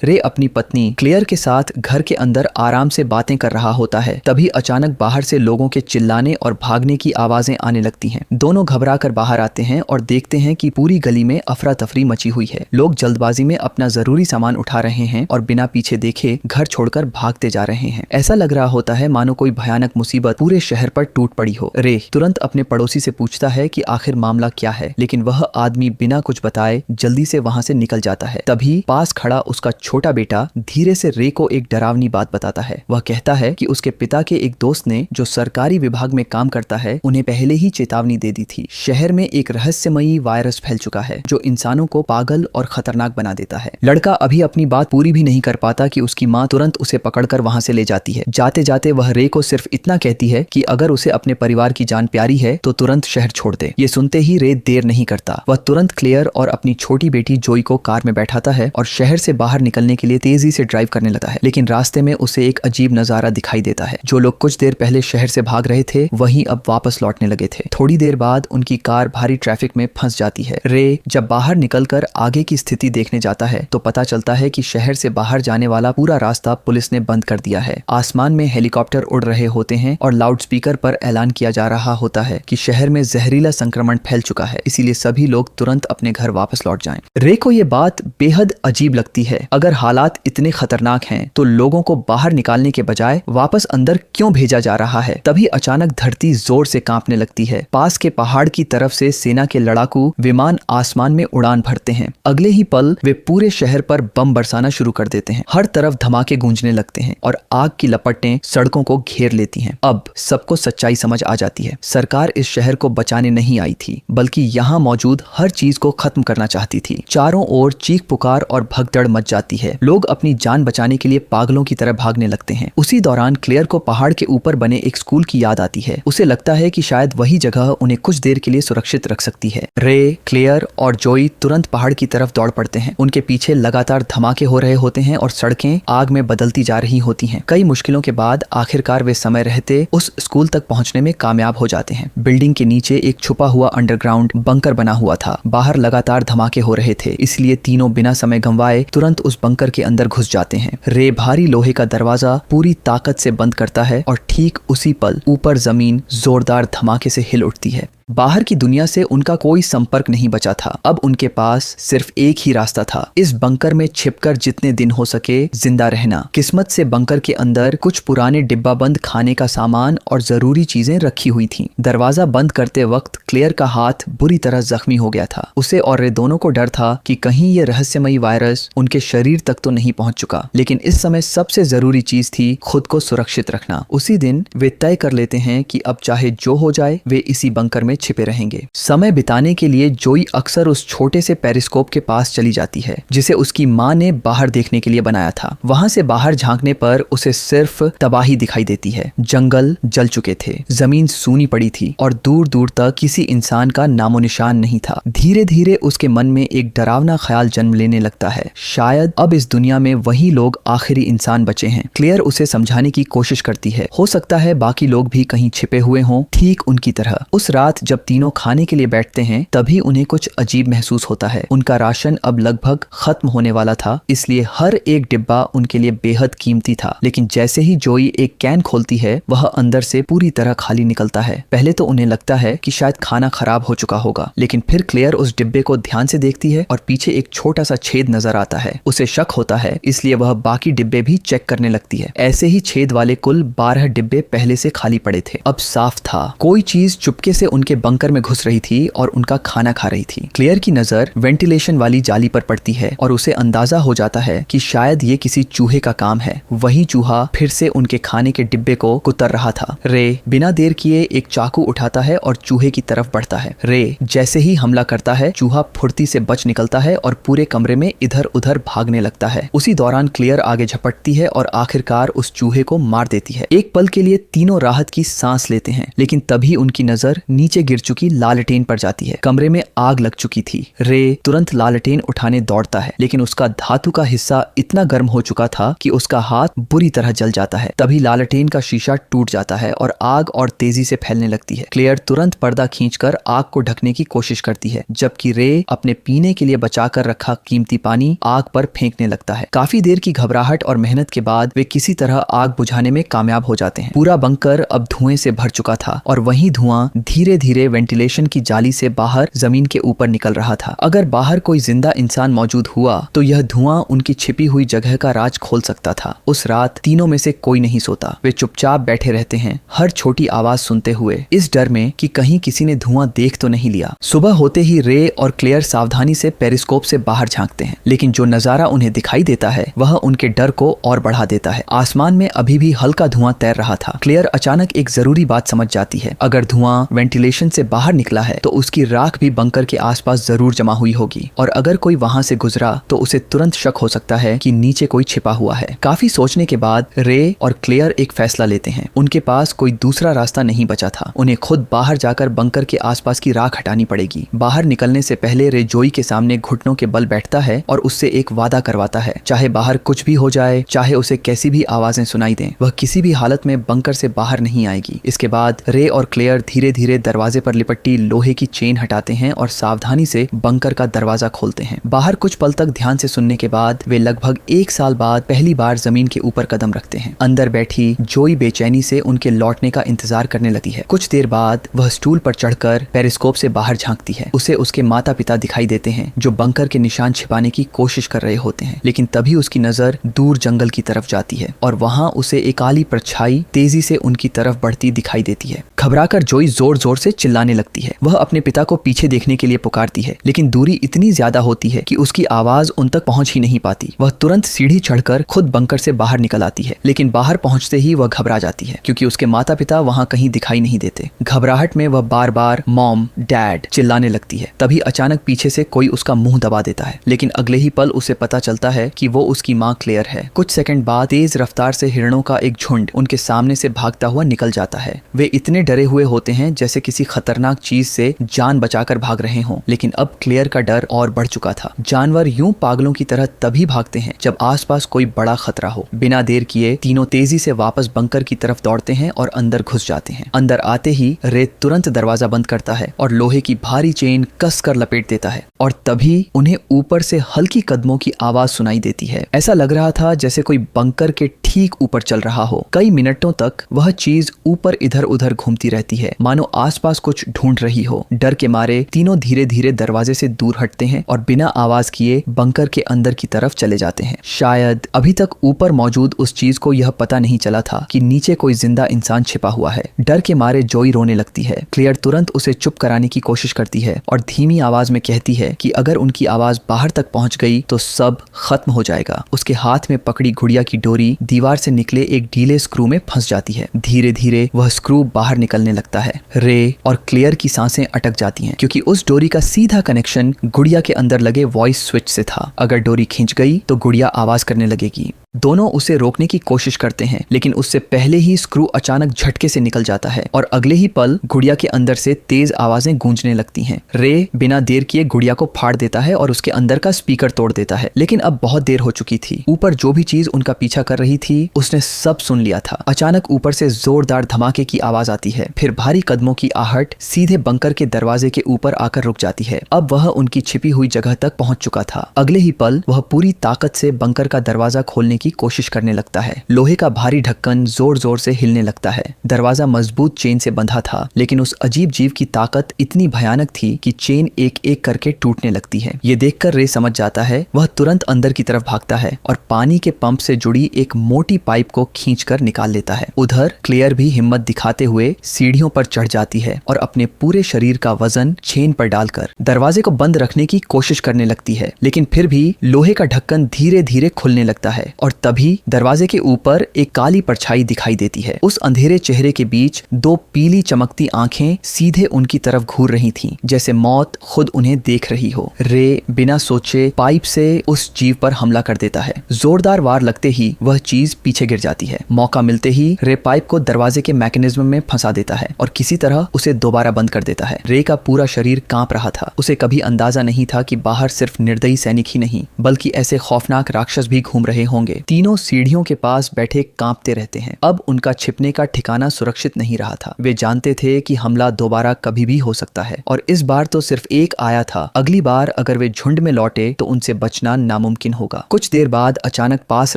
रे अपनी पत्नी क्लेयर के साथ घर के अंदर आराम से बातें कर रहा होता है। तभी अचानक बाहर से लोगों के चिल्लाने और भागने की आवाजें आने लगती हैं। दोनों घबरा कर बाहर आते हैं और देखते हैं कि पूरी गली में अफरा तफरी मची हुई है। लोग जल्दबाजी में अपना जरूरी सामान उठा रहे हैं और बिना पीछे देखे घर छोड़कर भागते जा रहे हैं। ऐसा लग रहा होता है मानो कोई भयानक मुसीबत पूरे शहर पर टूट पड़ी हो। रे तुरंत अपने पड़ोसी से पूछता है कि आखिर मामला क्या है, लेकिन वह आदमी बिना कुछ बताए जल्दी से वहां से निकल जाता है। तभी पास खड़ा उसका छोटा बेटा धीरे से रे को एक डरावनी बात बताता है। वह कहता है कि उसके पिता के एक दोस्त ने, जो सरकारी विभाग में काम करता है, उन्हें पहले ही चेतावनी दे दी थी। शहर में एक रहस्यमयी वायरस फैल चुका है जो इंसानों को पागल और खतरनाक बना देता है। लड़का अभी अपनी बात पूरी भी नहीं कर पाता कि उसकी माँ तुरंत उसे पकड़कर वहां से ले जाती है। जाते जाते वह रे को सिर्फ इतना कहती है कि अगर उसे अपने परिवार की जान प्यारी है तो तुरंत शहर छोड़ दे। ये सुनते ही रे देर नहीं करता। वह तुरंत क्लेयर और अपनी छोटी बेटी जोई को कार में बैठाता है और शहर से बाहर निकलने के लिए तेजी से ड्राइव करने लगता है। लेकिन रास्ते में उसे एक अजीब नजारा दिखाई देता है। जो लोग कुछ देर पहले शहर से भाग रहे थे वही अब वापस लौटने लगे थे। थोड़ी देर बाद उनकी कार भारी ट्रैफिक में फंस जाती है। रे जब बाहर निकलकर आगे की स्थिति देखने जाता है तो पता चलता है कि शहर से बाहर जाने वाला पूरा रास्ता पुलिस ने बंद कर दिया है। आसमान में हेलीकॉप्टर उड़ रहे होते हैं और लाउडस्पीकर पर ऐलान किया जा रहा होता है कि शहर में जहरीला संक्रमण फैल चुका है, इसीलिए सभी लोग तुरंत अपने घर वापस लौट जाएं। रे को ये बात बेहद अजीब लगती है। अगर हालात इतने खतरनाक हैं तो लोगों को बाहर निकालने के बजाय वापस अंदर क्यों भेजा जा रहा है। तभी अचानक धरती जोर से कांपने लगती है। पास के पहाड़ की तरफ से सेना के लड़ाकू विमान आसमान में उड़ान भरते हैं। अगले ही पल वे पूरे शहर पर बम बरसाना शुरू कर देते हैं। हर तरफ धमाके गूंजने लगते हैं और आग की लपटें सड़कों को घेर लेती हैं। अब सबको सच्चाई समझ आ जाती है। सरकार इस शहर को बचाने नहीं आई थी, बल्कि यहाँ मौजूद हर चीज को खत्म करना चाहती थी। चारों ओर चीख पुकार और भगदड़ मच जाती है। लोग अपनी जान बचाने के लिए पागलों की तरह भागने लगते हैं। उसी दौरान क्लेयर को पहाड़ के ऊपर बने एक स्कूल की याद आती है। उसे लगता है कि शायद वही जगह उन्हें कुछ देर के लिए सुरक्षित रख सकती है। रे, क्लेयर और जोई तुरंत पहाड़ की तरफ दौड़ पड़ते हैं। उनके पीछे लगातार धमाके हो रहे होते हैं और सड़कें आग में बदलती जा रही होती हैं। कई मुश्किलों के बाद आखिरकार वे समय रहते उस स्कूल तक पहुंचने में कामयाब हो जाते हैं। बिल्डिंग के नीचे एक छुपा हुआ अंडरग्राउंड बंकर बना हुआ था। बाहर लगातार धमाके हो रहे थे, इसलिए तीनों बिना समय गंवाए तुरंत उस बंकर के अंदर घुस जाते हैं। रे भारी लोहे का दरवाजा पूरी ताकत से बंद करता है और ठीक उसी पल ऊपर जमीन जोरदार धमाके से हिल उठती है। बाहर की दुनिया से उनका कोई संपर्क नहीं बचा था। अब उनके पास सिर्फ एक ही रास्ता था, इस बंकर में छिपकर जितने दिन हो सके जिंदा रहना। किस्मत से बंकर के अंदर कुछ पुराने डिब्बाबंद खाने का सामान और जरूरी चीजें रखी हुई थीं। दरवाजा बंद करते वक्त क्लेयर का हाथ बुरी तरह जख्मी हो गया था। उसे और रे दोनों को डर था कि कहीं ये रहस्यमयी वायरस उनके शरीर तक तो नहीं पहुंच चुका। लेकिन इस समय सबसे जरूरी चीज थी खुद को सुरक्षित रखना। उसी दिन वे तय कर लेते हैं कि अब चाहे जो हो जाए वे इसी बंकर में छिपे रहेंगे। समय बिताने के लिए जोई अक्सर उस छोटे से पेरिस्कोप के पास चली जाती है जिसे उसकी माँ ने बाहर देखने के लिए बनाया था। वहां से बाहर झांकने पर उसे सिर्फ तबाही दिखाई देती है। जंगल जल चुके थे, जमीन सूनी पड़ी थी और दूर दूर तक किसी इंसान का नामो निशान नहीं था। धीरे धीरे उसके मन में एक डरावना ख्याल जन्म लेने लगता है, शायद अब इस दुनिया में वही लोग आखिरी इंसान बचे हैं। क्लेयर उसे समझाने की कोशिश करती है, हो सकता है बाकी लोग भी कहीं छिपे हुए हों ठीक उनकी तरह। उस रात जब तीनों खाने के लिए बैठते हैं तभी उन्हें कुछ अजीब महसूस होता है। उनका राशन अब लगभग खत्म होने वाला था, इसलिए हर एक डिब्बा उनके लिए बेहद कीमती था। लेकिन जैसे ही जोई एक कैन खोलती है वह अंदर से पूरी तरह खाली निकलता है। पहले तो उन्हें लगता है कि शायद खाना खराब हो चुका होगा, लेकिन फिर क्लेयर उस डिब्बे को ध्यान से देखती है और पीछे एक छोटा सा छेद नजर आता है। उसे शक होता है, इसलिए वह बाकी डिब्बे भी चेक करने लगती है। ऐसे ही छेद वाले कुल 12 डिब्बे पहले से खाली पड़े थे। अब साफ था, कोई चीज चुपके से उनके बंकर में घुस रही थी और उनका खाना खा रही थी। क्लेयर की नजर वेंटिलेशन वाली जाली पर पड़ती है और उसे अंदाजा हो जाता है कि शायद ये किसी चूहे का काम है। वही चूहा फिर से उनके खाने के डिब्बे को कुतर रहा था। रे बिना देर किए एक चाकू उठाता है और चूहे की तरफ बढ़ता है। रे जैसे ही हमला करता है चूहा फुर्ती से बच निकलता है और पूरे कमरे में इधर उधर भागने लगता है। उसी दौरान क्लेयर आगे झपटती है और आखिरकार उस चूहे को मार देती है। एक पल के लिए तीनों राहत की सांस लेते हैं, लेकिन तभी उनकी नजर नीचे गिर चुकी लालटेन पर जाती है। कमरे में आग लग चुकी थी। रे तुरंत लालटेन उठाने दौड़ता है, लेकिन उसका धातु का हिस्सा इतना गर्म हो चुका था कि उसका हाथ बुरी तरह जल जाता है। तभी लालटेन का शीशा टूट जाता है और आग और तेजी से फैलने लगती है। क्लेयर तुरंत पर्दा खींचकर आग को ढकने की कोशिश करती है, जबकि रे अपने पीने के लिए बचाकर रखा कीमती पानी आग पर फेंकने लगता है। काफी देर की घबराहट और मेहनत के बाद वे किसी तरह आग बुझाने में कामयाब हो जाते हैं। पूरा बंकर अब धुएं से भर चुका था और वही धुआं धीरे धीरे वेंटिलेशन की जाली से बाहर जमीन के ऊपर निकल रहा था। अगर बाहर कोई जिंदा इंसान मौजूद हुआ तो यह धुआं उनकी छिपी हुई जगह का राज खोल सकता था। उस रात तीनों में से कोई नहीं सोता। वे चुपचाप बैठे रहते हैं, हर छोटी आवाज सुनते हुए, इस डर में कि कहीं किसी ने धुआं देख तो नहीं लिया। सुबह होते ही रे और क्लेयर सावधानी से पेरिस्कोप से बाहर झांकते हैं, लेकिन जो नजारा उन्हें दिखाई देता है वह उनके डर को और बढ़ा देता है। आसमान में अभी भी हल्का धुआं तैर रहा था। क्लेयर अचानक एक जरूरी बात समझ जाती है। अगर धुआं वेंटिलेशन से बाहर निकला है तो उसकी राख भी बंकर के आसपास जरूर जमा हुई होगी, और अगर कोई वहां से गुजरा तो उसे तुरंत शक हो सकता है कि नीचे कोई छिपा हुआ है। काफी सोचने के बाद रे और क्लेयर एक फैसला लेते हैं। उनके पास कोई दूसरा रास्ता नहीं बचा था। उन्हें खुद बाहर जाकर बंकर के आसपास की राख हटानी पड़ेगी। बाहर निकलने से पहले रे जोई के सामने घुटनों के बल बैठता है और उससे एक वादा करवाता है, चाहे बाहर कुछ भी हो जाए, चाहे उसे कैसी भी आवाजें सुनाई दें, वह किसी भी हालत में बंकर से बाहर नहीं आएगी। इसके बाद रे और क्लेयर धीरे धीरे दरवाजे पर लिपटी लोहे की चेन हटाते हैं और सावधानी से बंकर का दरवाजा खोलते हैं। बाहर कुछ पल तक ध्यान से सुनने के बाद वे लगभग 1 साल बाद पहली बार जमीन के ऊपर कदम रखते हैं। अंदर बैठी जोई बेचैनी से उनके लौटने का इंतजार करने लगती है। कुछ देर बाद वह स्टूल पर चढ़कर पेरिस्कोप से बाहर झांकती है। उसे उसके माता पिता दिखाई देते हैं जो बंकर के निशान छिपाने की कोशिश कर रहे होते हैं, लेकिन तभी उसकी नजर दूर जंगल की तरफ जाती है और वहां उसे एक काली परछाई तेजी से उनकी तरफ बढ़ती दिखाई देती है। घबराकर जोई जोर जोर से चिल्लाने लगती है। वह अपने पिता को पीछे देखने के लिए पुकारती है, लेकिन दूरी इतनी ज्यादा होती है कि उसकी आवाज उन तक पहुंच ही नहीं पाती। वह तुरंत सीढ़ी चढ़कर खुद बंकर से बाहर निकल आती है, लेकिन बाहर पहुंचते ही वह घबरा जाती है क्योंकि उसके माता पिता वहां कहीं दिखाई नहीं देते। घबराहट में वह बार बार मॉम, डैड चिल्लाने लगती है। तभी अचानक पीछे से कोई उसका मुंह दबा देता है, लेकिन अगले ही पल उसे पता चलता है कि वो उसकी माँ क्लेयर है। कुछ सेकंड बाद तेज रफ्तार से हिरणों का एक झुंड उनके सामने से भागता हुआ निकल जाता है। वे इतने डरे हुए होते हैं जैसे किसी खतरनाक चीज से जान बचाकर भाग रहे हों, लेकिन अब क्लेयर का डर और बढ़ चुका था। जानवर यूं पागलों की तरह तभी भागते हैं जब आसपास कोई बड़ा खतरा हो। बिना देर किए तीनों तेजी से वापस बंकर की तरफ दौड़ते हैं और अंदर घुस जाते हैं। अंदर आते ही रे तुरंत दरवाजा बंद करता है और लोहे की भारी चेन कस कर लपेट देता है, और तभी उन्हें ऊपर से हल्की कदमों की आवाज सुनाई देती है। ऐसा लग रहा था जैसे कोई बंकर के ठीक ऊपर चल रहा हो। कई मिनटों तक वह चीज ऊपर इधर उधर घूमती रहती है, मानो आसपास कुछ ढूंढ रही हो। डर के मारे तीनों धीरे धीरे दरवाजे से दूर हटते हैं और बिना आवाज किए बंकर के अंदर की तरफ चले जाते हैं। शायद अभी तक ऊपर मौजूद उस चीज को यह पता नहीं चला था कि नीचे कोई जिंदा इंसान छिपा हुआ है। डर के मारे जोई रोने लगती है। क्लेयर तुरंत उसे चुप कराने की कोशिश करती है और धीमी आवाज में कहती है कि अगर उनकी आवाज बाहर तक पहुंच गई तो सब खत्म हो जाएगा। उसके हाथ में पकड़ी गुड़िया की डोरी दीवार से निकले एक ढीले स्क्रू में फंस जाती है। धीरे धीरे वह स्क्रू बाहर निकलने लगता है। रे और क्लेयर की सांसें अटक जाती हैं क्योंकि उस डोरी का सीधा कनेक्शन गुड़िया के अंदर लगे वॉइस स्विच से था। अगर डोरी खींच गई तो गुड़िया आवाज करने लगेगी। दोनों उसे रोकने की कोशिश करते हैं, लेकिन उससे पहले ही स्क्रू अचानक झटके से निकल जाता है और अगले ही पल गुड़िया के अंदर से तेज आवाजें गूंजने लगती हैं। रे बिना देर किए गुड़िया को फाड़ देता है और उसके अंदर का स्पीकर तोड़ देता है, लेकिन अब बहुत देर हो चुकी थी। ऊपर जो भी चीज उनका पीछा कर रही थी उसने सब सुन लिया था। अचानक ऊपर से जोरदार धमाके की आवाज आती है, फिर भारी कदमों की आहट सीधे बंकर के दरवाजे के ऊपर आकर रुक जाती है। अब वह उनकी छिपी हुई जगह तक पहुंच चुका था। अगले ही पल वह पूरी ताकत से बंकर का दरवाजा खोलने की कोशिश करने लगता है। लोहे का भारी ढक्कन जोर जोर से हिलने लगता है। दरवाजा मजबूत चेन से बंधा था, लेकिन उस अजीब जीव की ताकत इतनी भयानक थी कि चेन एक एक करके टूटने लगती है। ये देखकर रे समझ जाता है। वह तुरंत अंदर की तरफ भागता है और पानी के पंप से जुड़ी एक मोटी पाइप को खींचकर निकाल लेता है। उधर क्लेयर भी हिम्मत दिखाते हुए सीढ़ियों पर चढ़ जाती है और अपने पूरे शरीर का वजन चेन पर डालकर दरवाजे को बंद रखने की कोशिश करने लगती है, लेकिन फिर भी लोहे का ढक्कन धीरे धीरे खुलने लगता है और तभी दरवाजे के ऊपर एक काली परछाई दिखाई देती है। उस अंधेरे चेहरे के बीच दो पीली चमकती आंखें सीधे उनकी तरफ घूर रही थीं, जैसे मौत खुद उन्हें देख रही हो। रे बिना सोचे पाइप से उस जीव पर हमला कर देता है। जोरदार वार लगते ही वह चीज पीछे गिर जाती है। मौका मिलते ही रे पाइप को दरवाजे के मैकेनिज्म में फंसा देता है और किसी तरह उसे दोबारा बंद कर देता है। रे का पूरा शरीर कांप रहा था। उसे कभी अंदाजा नहीं था कि बाहर सिर्फ निर्दयी सैनिक ही नहीं बल्कि ऐसे खौफनाक राक्षस भी घूम रहे होंगे। तीनों सीढ़ियों के पास बैठे कांपते रहते हैं। अब उनका छिपने का ठिकाना सुरक्षित नहीं रहा था। वे जानते थे कि हमला दोबारा कभी भी हो सकता है और इस बार तो सिर्फ एक आया था। अगली बार अगर वे झुंड में लौटे तो उनसे बचना नामुमकिन होगा। कुछ देर बाद अचानक पास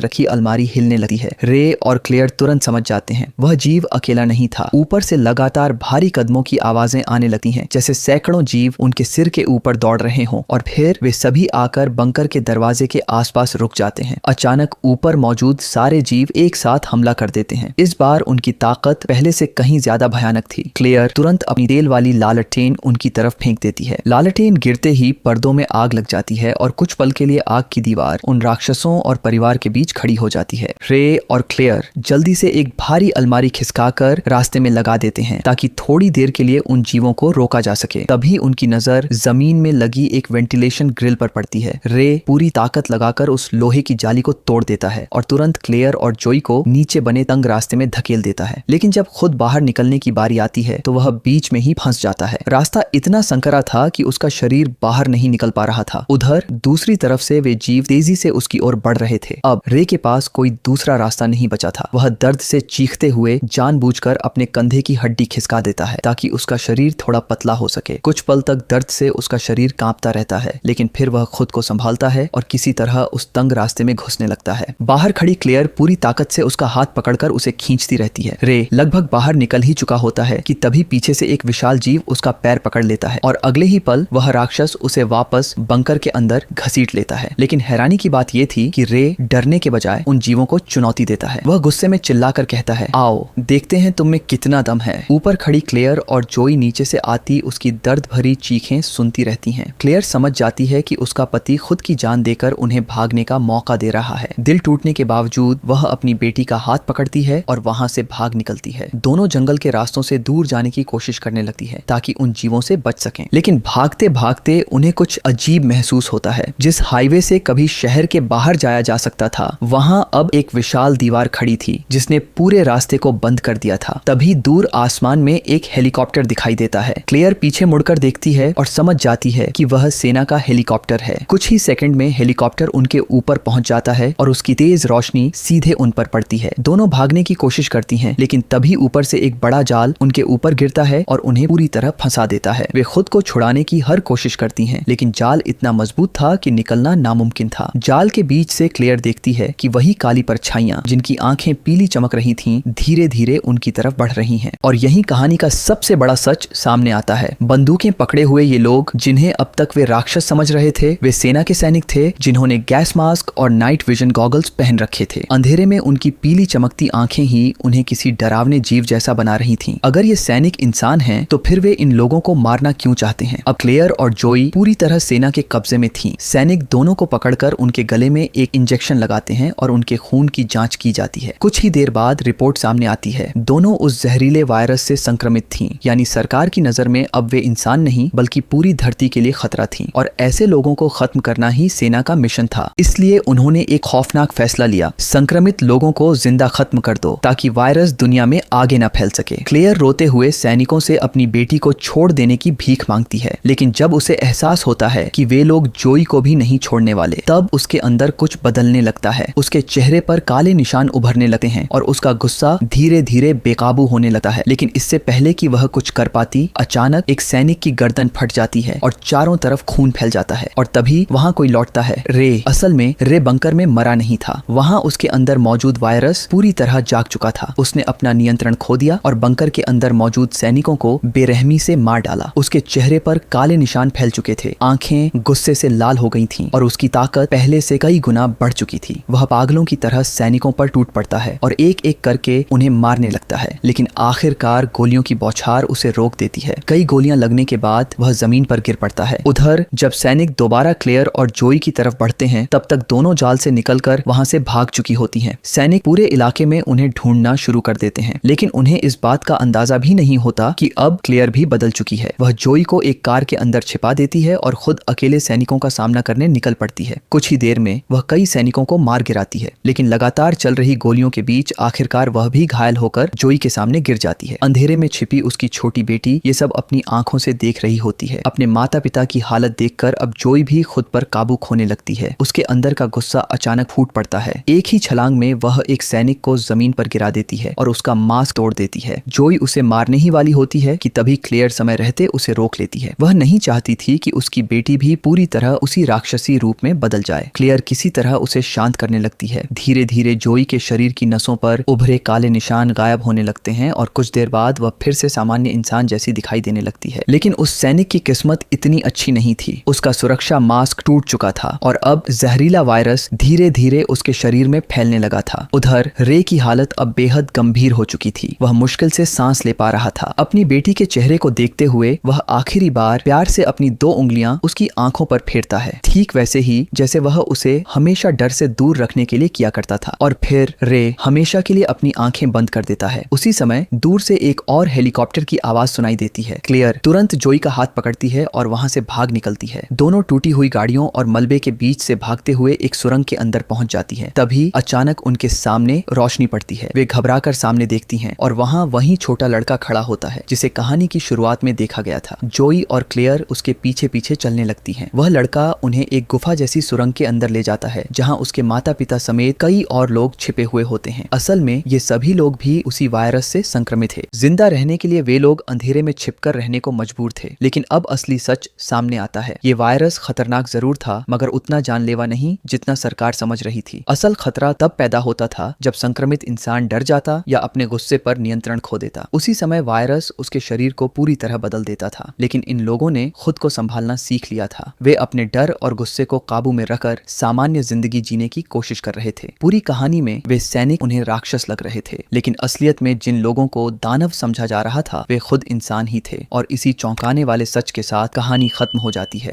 रखी अलमारी हिलने लगी है। रे और क्लेयर तुरंत समझ जाते हैं वह जीव अकेला नहीं था। ऊपर से लगातार भारी कदमों की आवाजें आने लगती हैं, जैसे सैकड़ों जीव उनके सिर के ऊपर दौड़ रहे हों और फिर वे सभी आकर बंकर के दरवाजे के आसपास रुक जाते हैं। अचानक ऊपर मौजूद सारे जीव एक साथ हमला कर देते हैं। इस बार उनकी ताकत पहले से कहीं ज्यादा भयानक थी। क्लेयर तुरंत अपनी तेल वाली लालटेन उनकी तरफ फेंक देती है। लालटेन गिरते ही पर्दों में आग लग जाती है और कुछ पल के लिए आग की दीवार उन राक्षसों और परिवार के बीच खड़ी हो जाती है। रे और क्लेयर जल्दी से एक भारी अलमारी खिसकाकर रास्ते में लगा देते हैं ताकि थोड़ी देर के लिए उन जीवों को रोका जा सके। तभी उनकी नजर जमीन में लगी एक वेंटिलेशन ग्रिल पर पड़ती है। रे पूरी ताकत लगाकर उस लोहे की जाली को तोड़ देता है और तुरंत क्लेयर और जोई को नीचे बने तंग रास्ते में धकेल देता है। लेकिन जब खुद बाहर निकलने की बारी आती है तो वह बीच में ही फंस जाता है। रास्ता इतना संकरा था कि उसका शरीर बाहर नहीं निकल पा रहा था। उधर दूसरी तरफ से वे जीव तेजी से उसकी ओर बढ़ रहे थे। अब रे के पास कोई दूसरा रास्ता नहीं बचा था। वह दर्द से चीखते हुए जानबूझकर अपने कंधे की हड्डी खिसका देता है ताकि उसका शरीर थोड़ा पतला हो सके। कुछ पल तक दर्द से उसका शरीर कांपता रहता है, लेकिन फिर वह खुद को संभालता है और किसी तरह उस तंग रास्ते में घुसने लगता है। बाहर खड़ी क्लेयर पूरी ताकत से उसका हाथ पकड़कर उसे खींचती रहती है। रे लगभग बाहर निकल ही चुका होता है कि तभी पीछे से एक विशाल जीव उसका पैर पकड़ लेता है और अगले ही पल वह राक्षस उसे वापस बंकर के अंदर घसीट लेता है। लेकिन हैरानी की बात यह थी कि रे डरने के बजाय उन जीवों को चुनौती देता है। वह गुस्से में चिल्लाकर कहता है, आओ देखते हैं तुम में कितना दम है। ऊपर खड़ी क्लेयर और जोई नीचे से आती उसकी दर्द भरी चीखें सुनती रहती हैं। क्लेयर समझ जाती है कि उसका पति खुद की जान देकर उन्हें भागने का मौका दे रहा है। दिल टूटने के बावजूद वह अपनी बेटी का हाथ पकड़ती है और वहां से भाग निकलती है। दोनों जंगल के रास्तों से दूर जाने की कोशिश करने लगती है ताकि उन जीवों से बच सकें। लेकिन भागते भागते उन्हें कुछ अजीब महसूस होता है। जिस हाईवे से कभी शहर के बाहर जाया जा सकता था, वहां अब एक विशाल दीवार खड़ी थी जिसने पूरे रास्ते को बंद कर दिया था। तभी दूर आसमान में एक हेलीकॉप्टर दिखाई देता है। क्लेयर पीछे मुड़कर देखती है और समझ जाती है कि वह सेना का हेलीकॉप्टर है। कुछ ही सेकंड में हेलीकॉप्टर उनके ऊपर पहुंच जाता है और उसकी तेज रोशनी सीधे उन पर पड़ती है। दोनों भागने की कोशिश करती हैं, लेकिन तभी ऊपर से एक बड़ा जाल उनके ऊपर गिरता है और उन्हें पूरी तरह फंसा देता है। वे खुद को छुड़ाने की हर कोशिश करती हैं, लेकिन जाल इतना मजबूत था कि निकलना नामुमकिन था। जाल के बीच से क्लेयर देखती है कि वही काली परछाइयां जिनकी आंखें पीली चमक रही थीं, धीरे धीरे उनकी तरफ बढ़ रही हैं। और यही कहानी का सबसे बड़ा सच सामने आता है। बंदूकें पकड़े हुए ये लोग, जिन्हें अब तक वे राक्षस समझ रहे थे, वे सेना के सैनिक थे जिन्होंने गैस मास्क और नाइट विजन गॉगल्स पहन रखे थे। अंधेरे में उनकी पीली चमकती आंखें ही उन्हें किसी डरावने जीव जैसा बना रही थीं। अगर ये सैनिक इंसान हैं, तो फिर वे इन लोगों को मारना क्यों चाहते हैं? अब क्लेयर और जोई पूरी तरह सेना के कब्जे में थीं। सैनिक दोनों को पकड़कर उनके गले में एक इंजेक्शन लगाते हैं और उनके खून की जांच की जाती है। कुछ ही देर बाद रिपोर्ट सामने आती है। दोनों उस जहरीले वायरस से संक्रमित थीं, यानी सरकार की नजर में अब वे इंसान नहीं बल्कि पूरी धरती के लिए खतरा थीं और ऐसे लोगों को खत्म करना ही सेना का मिशन था। इसलिए उन्होंने एक खौफनाक फैसला लिया, संक्रमित लोगों को जिंदा खत्म कर दो ताकि वायरस दुनिया में आगे न फैल सके। क्लेयर रोते हुए सैनिकों से अपनी बेटी को छोड़ देने की भीख मांगती है, लेकिन जब उसे एहसास होता है कि वे लोग जोई को भी नहीं छोड़ने वाले, तब उसके अंदर कुछ बदलने लगता है। उसके चेहरे पर काले निशान उभरने लगते हैं और उसका गुस्सा धीरे धीरे बेकाबू होने लगता है। लेकिन इससे पहले कि वह कुछ कर पाती, अचानक एक सैनिक की गर्दन फट जाती है और चारों तरफ खून फैल जाता है। और तभी वहां कोई लौटता है। रे असल में रे बंकर में मरा नहीं था। वहां उसके अंदर मौजूद वायरस पूरी तरह जाग चुका था। उसने अपना नियंत्रण खो दिया और बंकर के अंदर मौजूद सैनिकों को बेरहमी से मार डाला। उसके चेहरे पर काले निशान फैल चुके थे, आंखें गुस्से से लाल हो गई थीं और उसकी ताकत पहले से कई गुना बढ़ चुकी थी। वह पागलों की तरह सैनिकों पर टूट पड़ता है और एक एक करके उन्हें मारने लगता है, लेकिन आखिरकार गोलियों की बौछार उसे रोक देती है। कई गोलियां लगने के बाद वह जमीन पर गिर पड़ता है। उधर जब सैनिक दोबारा क्लेयर और जोई की तरफ बढ़ते हैं, तब तक दोनों जाल से निकलकर कर वहां से भाग चुकी होती हैं। सैनिक पूरे इलाके में उन्हें ढूंढना शुरू कर देते हैं, लेकिन उन्हें इस बात का अंदाजा भी नहीं होता कि अब क्लेयर भी बदल चुकी है। वह जोई को एक कार के अंदर छिपा देती है और खुद अकेले सैनिकों का सामना करने निकल पड़ती है। कुछ ही देर में वह कई सैनिकों को मार गिराती है, लेकिन लगातार चल रही गोलियों के बीच आखिरकार वह भी घायल होकर जोई के सामने गिर जाती है। अंधेरे में छिपी उसकी छोटी बेटी ये सब अपनी आंखों से देख रही होती है। अपने माता पिता की हालत देखकर अब जोई भी खुद पर काबू खोने लगती है। उसके अंदर का गुस्सा अचानक फूट पड़ता है। एक ही छलांग में वह एक सैनिक को जमीन पर गिरा देती है और उसका मास्क तोड़ देती है। जोई उसे मारने ही वाली होती है कि तभी क्लेयर समय रहते उसे रोक लेती है। वह नहीं चाहती थी कि उसकी बेटी भी पूरी तरह उसी राक्षसी रूप में बदल जाए। क्लेयर किसी तरह उसे शांत करने लगती है। धीरे धीरे जोई के शरीर की नसों पर उभरे काले निशान गायब होने लगते हैं और कुछ देर बाद वह फिर से सामान्य इंसान जैसी दिखाई देने लगती है। लेकिन उस सैनिक की किस्मत इतनी अच्छी नहीं थी। उसका सुरक्षा मास्क टूट चुका था और अब जहरीला वायरस धीरे धीरे उसके शरीर में फैलने लगा था। उधर रे की हालत अब बेहद गंभीर हो चुकी थी। वह मुश्किल से सांस ले पा रहा था। अपनी बेटी के चेहरे को देखते हुए वह आखिरी बार प्यार से अपनी 2 उंगलियां उसकी आंखों पर फेरता है, ठीक वैसे ही जैसे वह उसे हमेशा डर से दूर रखने के लिए किया करता था। और फिर रे हमेशा के लिए अपनी आंखें बंद कर देता है। उसी समय दूर से एक और हेलीकॉप्टर की आवाज सुनाई देती है। क्लेयर तुरंत जोई का हाथ पकड़ती है और वहां से भाग निकलती है। दोनों टूटी हुई गाड़ियों और मलबे के बीच से भागते हुए एक सुरंग के अंदर पहुंच जाती है। तभी अचानक उनके सामने रोशनी पड़ती है। वे घबराकर सामने देखती हैं और वहां वही छोटा लड़का खड़ा होता है जिसे कहानी की शुरुआत में देखा गया था। जोई और क्लेयर उसके पीछे पीछे चलने लगती हैं। वह लड़का उन्हें एक गुफा जैसी सुरंग के अंदर ले जाता है जहां उसके माता पिता समेत कई और लोग छिपे हुए होते हैं। असल में ये सभी लोग भी उसी वायरस से संक्रमित थे। जिंदा रहने के लिए वे लोग अंधेरे में छिपकर रहने को मजबूर थे। लेकिन अब असली सच सामने आता है। ये वायरस खतरनाक जरूर था, मगर उतना जानलेवा नहीं जितना सरकार समझ रही थी। असल खतरा तब पैदा होता था जब संक्रमित इंसान डर जाता या अपने गुस्से पर नियंत्रण खो देता। उसी समय वायरस उसके शरीर को पूरी तरह बदल देता था। लेकिन इन लोगों ने खुद को संभालना सीख लिया था। वे अपने डर और गुस्से को काबू में रखकर सामान्य जिंदगी जीने की कोशिश कर रहे थे। पूरी कहानी में वे सैनिक उन्हें राक्षस लग रहे थे, लेकिन असलियत में जिन लोगों को दानव समझा जा रहा था वे खुद इंसान ही थे। और इसी चौंकाने वाले सच के साथ कहानी खत्म हो जाती है।